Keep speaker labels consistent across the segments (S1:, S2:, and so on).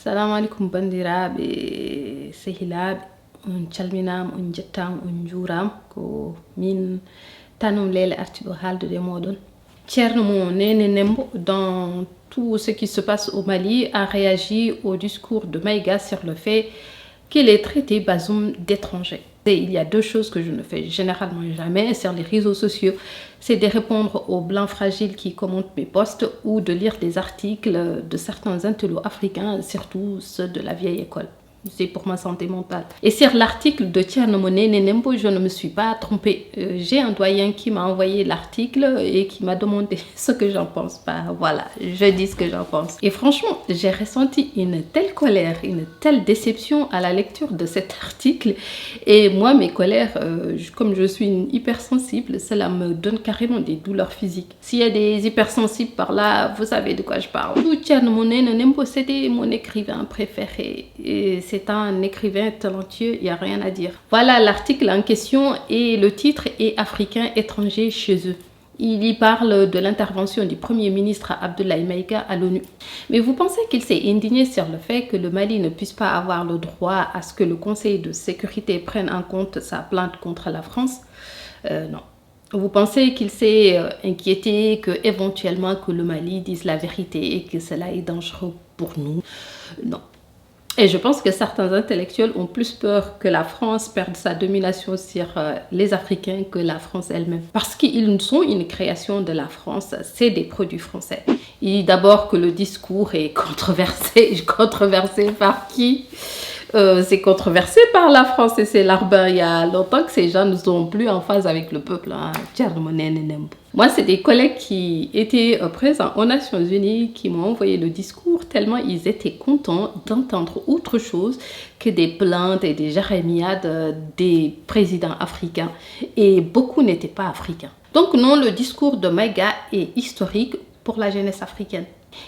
S1: Salamu alaikum bandiraɓe sehilaɓe on calminama on jettama on juurama ko min Tanum Lele artiɗo haaldude moɗon. Thierno Nene Nembo, dans tout ce qui se passe au Mali, a réagi au discours de Maïga sur le fait qu'il ait traité Bazoum d'étranger. Et il y a deux choses que je ne fais généralement jamais sur les réseaux sociaux, c'est de répondre aux blancs fragiles qui commentent mes posts ou de lire des articles de certains intellos africains, surtout ceux de la vieille école. C'est pour ma santé mentale. Et sur l'article de Thierno Nene Nembo, je ne me suis pas trompée. J'ai un doyen qui m'a envoyé l'article et qui m'a demandé ce que j'en pense. Voilà, je dis ce que j'en pense. Et franchement, j'ai ressenti une telle colère, une telle déception à la lecture de cet article. Et moi, mes colères, comme je suis une hypersensible, cela me donne carrément des douleurs physiques. S'il y a des hypersensibles par là, vous savez de quoi je parle. Thierno Nene Nembo, c'était mon écrivain préféré. Et c'est un écrivain talentueux, il n'y a rien à dire. Voilà l'article en question et le titre est Africains étrangers chez eux. Il y parle de l'intervention du Premier ministre Abdoulaye Maïga à l'ONU. Mais vous pensez qu'il s'est indigné sur le fait que le Mali ne puisse pas avoir le droit à ce que le Conseil de sécurité prenne en compte sa plainte contre la France? Non. Vous pensez qu'il s'est inquiété éventuellement que le Mali dise la vérité et que cela est dangereux pour nous? Non. Et je pense que certains intellectuels ont plus peur que la France perde sa domination sur les Africains que la France elle-même. Parce qu'ils sont une création de la France, c'est des produits français. Et d'abord que le discours est controversé. Controversé par qui? C'est controversé par la France et c'est l'Arbin. Il y a longtemps que ces gens ne sont plus en phase avec le peuple. Moi, c'est des collègues qui étaient présents aux Nations Unies qui m'ont envoyé le discours tellement ils étaient contents d'entendre autre chose que des plaintes et des jérémiades des présidents africains. Et beaucoup n'étaient pas africains. Donc non, le discours de Maïga est historique pour la jeunesse africaine.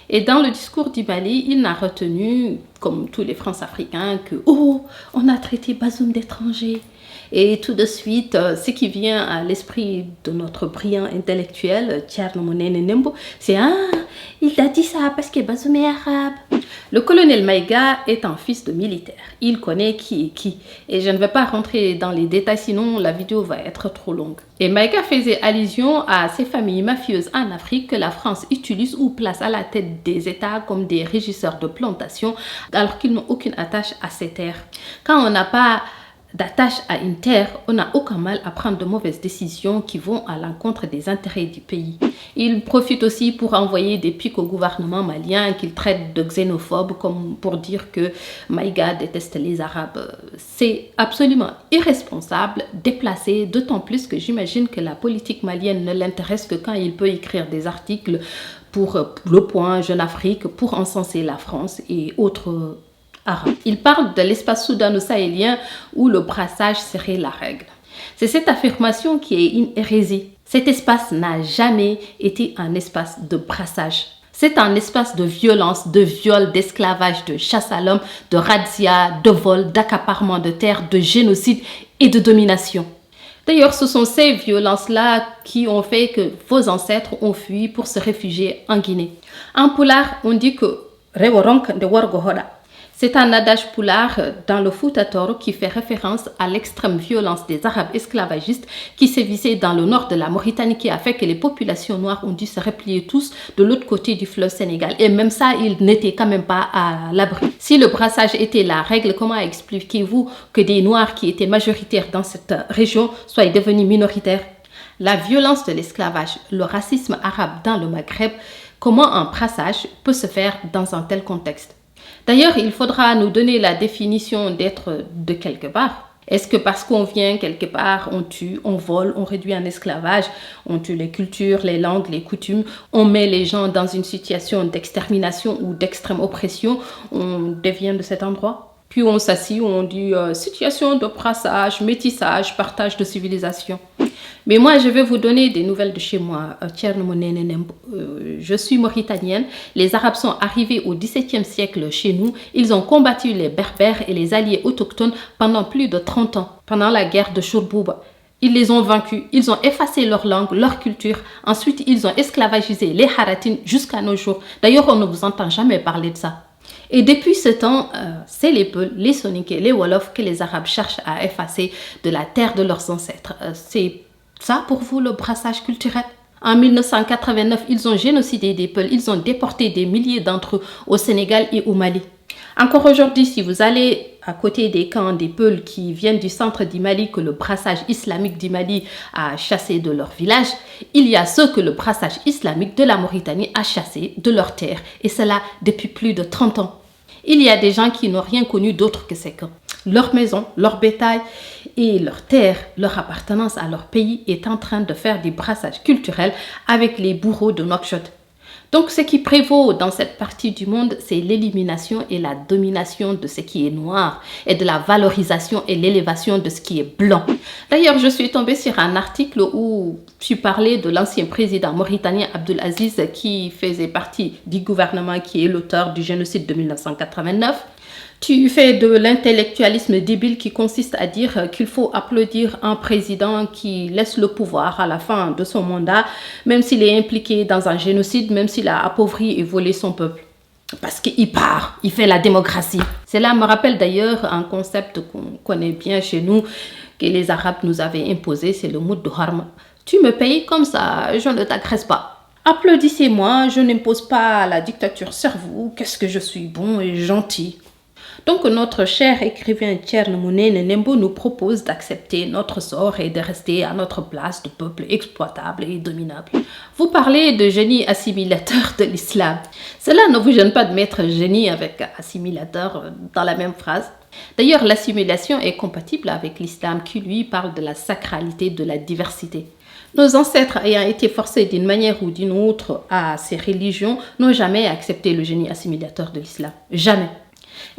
S1: Et dans le discours du Mali, il n'a retenu, comme tous les France-Africains, que « Oh, on a traité Bazoum d'étranger ». Et tout de suite, ce qui vient à l'esprit de notre brillant intellectuel, Thierno Nene Nembo, c'est « Ah, il a dit ça parce que Bazoum est arabe ». Le colonel Maïga est un fils de militaire. Il connaît qui est qui. Et je ne vais pas rentrer dans les détails, sinon la vidéo va être trop longue. Et Maïga faisait allusion à ces familles mafieuses en Afrique que la France utilise ou place à la tête des États comme des régisseurs de plantation, alors qu'ils n'ont aucune attache à ces terres. Quand on n'a pas d'attache à une terre, on n'a aucun mal à prendre de mauvaises décisions qui vont à l'encontre des intérêts du pays. Il profite aussi pour envoyer des pics au gouvernement malien qu'il traite de xénophobe, comme pour dire que Maïga déteste les Arabes. C'est absolument irresponsable, déplacé, d'autant plus que j'imagine que la politique malienne ne l'intéresse que quand il peut écrire des articles pour Le Point, Jeune Afrique, pour encenser la France et autres Arabes. Il parle de l'espace soudano-sahélien où le brassage serait la règle. C'est cette affirmation qui est une hérésie. Cet espace n'a jamais été un espace de brassage. C'est un espace de violence, de viol, d'esclavage, de chasse à l'homme, de razzia, de vol, d'accaparement de terres, de génocide et de domination. D'ailleurs, ce sont ces violences-là qui ont fait que vos ancêtres ont fui pour se réfugier en Guinée. En Pulaar, on dit que « Reworonk de Wargohoda ». C'est un adage poulard dans le Fouta Toro qui fait référence à l'extrême violence des Arabes esclavagistes qui sévissaient dans le nord de la Mauritanie qui a fait que les populations noires ont dû se replier tous de l'autre côté du fleuve Sénégal. Et même ça, ils n'étaient quand même pas à l'abri. Si le brassage était la règle, comment expliquez-vous que des Noirs qui étaient majoritaires dans cette région soient devenus minoritaires? La violence de l'esclavage, le racisme arabe dans le Maghreb, comment un brassage peut se faire dans un tel contexte? D'ailleurs, il faudra nous donner la définition d'être de quelque part. Est-ce que parce qu'on vient quelque part, on tue, on vole, on réduit en esclavage, on tue les cultures, les langues, les coutumes, on met les gens dans une situation d'extermination ou d'extrême oppression, on devient de cet endroit? Puis on s'assied, on dit situation de brassage, métissage, partage de civilisation. Mais moi, je vais vous donner des nouvelles de chez moi, Thierno Nene Nembo. Je suis mauritanienne. Les Arabes sont arrivés au XVIIe siècle chez nous. Ils ont combattu les Berbères et les alliés autochtones pendant plus de 30 ans, pendant la guerre de Shourbouba. Ils les ont vaincus, ils ont effacé leur langue, leur culture. Ensuite, ils ont esclavagisé les Haratines jusqu'à nos jours. D'ailleurs, on ne vous entend jamais parler de ça. Et depuis ce temps, c'est les Peuls, les Soninké, les Wolofs que les Arabes cherchent à effacer de la terre de leurs ancêtres. C'est ça pour vous le brassage culturel? En 1989, ils ont génocidé des Peuls, ils ont déporté des milliers d'entre eux au Sénégal et au Mali. Encore aujourd'hui, si vous allez à côté des camps des Peuls qui viennent du centre du Mali que le brassage islamique du Mali a chassé de leur village, il y a ceux que le brassage islamique de la Mauritanie a chassé de leur terre, et cela depuis plus de 30 ans. Il y a des gens qui n'ont rien connu d'autre que ces camps. Leur maison, leur bétail et leur terre, leur appartenance à leur pays est en train de faire des brassages culturels avec les bourreaux de Nouakchott. Donc ce qui prévaut dans cette partie du monde, c'est l'élimination et la domination de ce qui est noir et de la valorisation et l'élévation de ce qui est blanc. D'ailleurs, je suis tombée sur un article où tu parlais de l'ancien président mauritanien Abdelaziz qui faisait partie du gouvernement qui est l'auteur du génocide de 1989. Tu fais de l'intellectualisme débile qui consiste à dire qu'il faut applaudir un président qui laisse le pouvoir à la fin de son mandat, même s'il est impliqué dans un génocide, même s'il a appauvri et volé son peuple. Parce qu'il part, il fait la démocratie. Cela me rappelle d'ailleurs un concept qu'on connaît bien chez nous, que les Arabes nous avaient imposé, c'est le mot de harma. Tu me payes comme ça, je ne t'agresse pas. Applaudissez-moi, je n'impose pas la dictature sur vous, qu'est-ce que je suis bon et gentil. Donc notre cher écrivain Thierno Mounene Nembo nous propose d'accepter notre sort et de rester à notre place de peuple exploitable et dominable. Vous parlez de génie assimilateur de l'islam. Cela ne vous gêne pas de mettre génie avec assimilateur dans la même phrase? D'ailleurs, l'assimilation est compatible avec l'islam qui lui parle de la sacralité de la diversité. Nos ancêtres ayant été forcés d'une manière ou d'une autre à ces religions n'ont jamais accepté le génie assimilateur de l'islam. Jamais.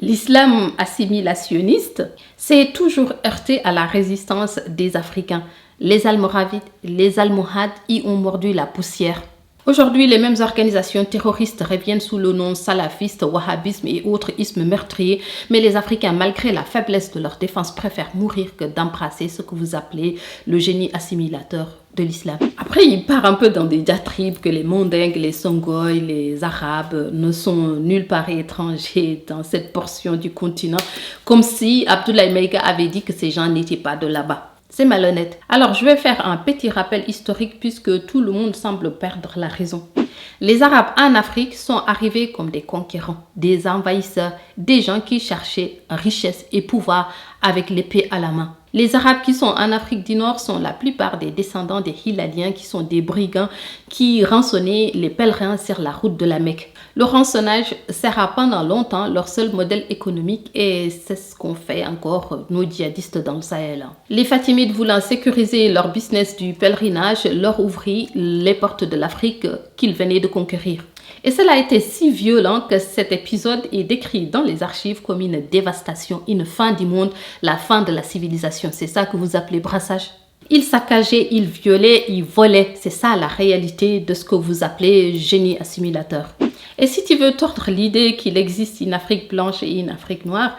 S1: L'islam assimilationniste s'est toujours heurté à la résistance des Africains. Les Almoravides, les Almohades y ont mordu la poussière. Aujourd'hui, les mêmes organisations terroristes reviennent sous le nom salafiste, wahhabisme et autres ismes meurtriers, mais les Africains, malgré la faiblesse de leur défense, préfèrent mourir que d'embrasser ce que vous appelez le génie assimilateur de l'islam. Après, il part un peu dans des diatribes que les Mandingues, les Songhai, les Arabes ne sont nulle part étrangers dans cette portion du continent, comme si Abdoulaye Maïga avait dit que ces gens n'étaient pas de là-bas. C'est malhonnête. Alors, je vais faire un petit rappel historique puisque tout le monde semble perdre la raison. Les Arabes en Afrique sont arrivés comme des conquérants, des envahisseurs, des gens qui cherchaient richesse et pouvoir avec l'épée à la main. Les Arabes qui sont en Afrique du Nord sont la plupart des descendants des Hilaliens qui sont des brigands qui rançonnaient les pèlerins sur la route de la Mecque. Le rançonnage sera pendant longtemps leur seul modèle économique et c'est ce qu'ont fait encore nos djihadistes dans le Sahel. Les Fatimides voulant sécuriser leur business du pèlerinage leur ouvrit les portes de l'Afrique qu'ils venaient de conquérir. Et cela a été si violent que cet épisode est décrit dans les archives comme une dévastation, une fin du monde, la fin de la civilisation. C'est ça que vous appelez brassage? Ils saccageaient, ils violaient, ils volaient. C'est ça la réalité de ce que vous appelez génie assimilateur. Et si tu veux tordre l'idée qu'il existe une Afrique blanche et une Afrique noire,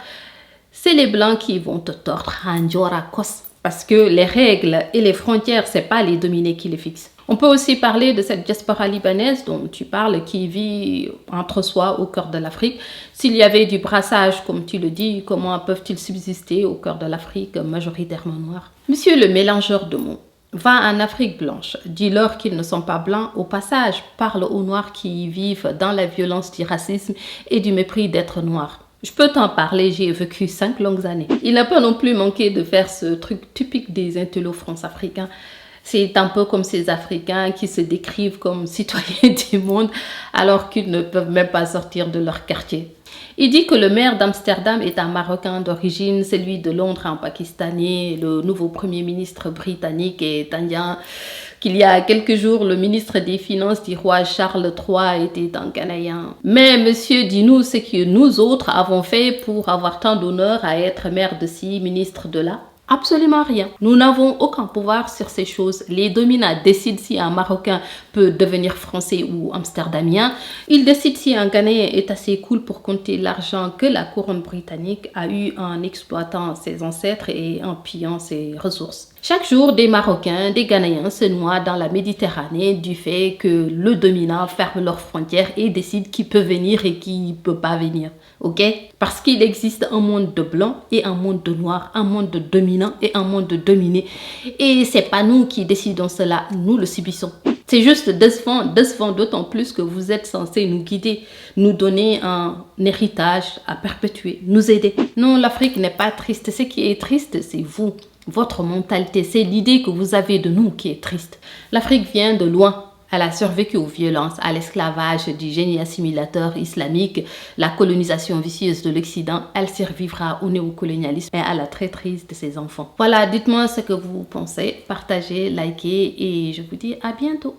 S1: c'est les Blancs qui vont te tordre en Ndiorakos. Parce que les règles et les frontières, c'est pas les dominés qui les fixent. On peut aussi parler de cette diaspora libanaise dont tu parles, qui vit entre soi au cœur de l'Afrique. S'il y avait du brassage, comme tu le dis, comment peuvent-ils subsister au cœur de l'Afrique majoritairement noire? Monsieur le mélangeur de mots, va en Afrique blanche, dis-leur qu'ils ne sont pas blancs. Au passage, parle aux Noirs qui y vivent dans la violence du racisme et du mépris d'être noirs. Je peux t'en parler, j'y ai vécu 5 longues années. Il n'a pas non plus manqué de faire ce truc typique des intellos france-africains. C'est un peu comme ces Africains qui se décrivent comme citoyens du monde alors qu'ils ne peuvent même pas sortir de leur quartier. Il dit que le maire d'Amsterdam est un Marocain d'origine, celui de Londres un Pakistanais, le nouveau premier ministre britannique est indien, qu'il y a quelques jours, le ministre des Finances du roi Charles III était un Ghanéen. Mais monsieur, dis-nous ce que nous autres avons fait pour avoir tant d'honneur à être maire de ci, ministre de là. Absolument rien. Nous n'avons aucun pouvoir sur ces choses. Les dominants décident si un Marocain peut devenir français ou amsterdamien. Ils décident si un Ghanéen est assez cool pour compter l'argent que la couronne britannique a eu en exploitant ses ancêtres et en pillant ses ressources. Chaque jour, des Marocains, des Ghanéens se noient dans la Méditerranée du fait que le dominant ferme leurs frontières et décide qui peut venir et qui ne peut pas venir. Ok? Parce qu'il existe un monde de blancs et un monde de noirs, un monde de dominants et un monde de dominés. Et c'est pas nous qui décidons cela, nous le subissons. C'est juste décevant d'autant plus que vous êtes censés nous guider, nous donner un héritage à perpétuer, nous aider. Non, l'Afrique n'est pas triste. Ce qui est triste, c'est vous. Votre mentalité, c'est l'idée que vous avez de nous qui est triste. L'Afrique vient de loin. Elle a survécu aux violences, à l'esclavage du génie assimilateur islamique, la colonisation vicieuse de l'Occident. Elle survivra au néocolonialisme et à la traîtrise de ses enfants. Voilà, dites-moi ce que vous pensez, partagez, likez et je vous dis à bientôt.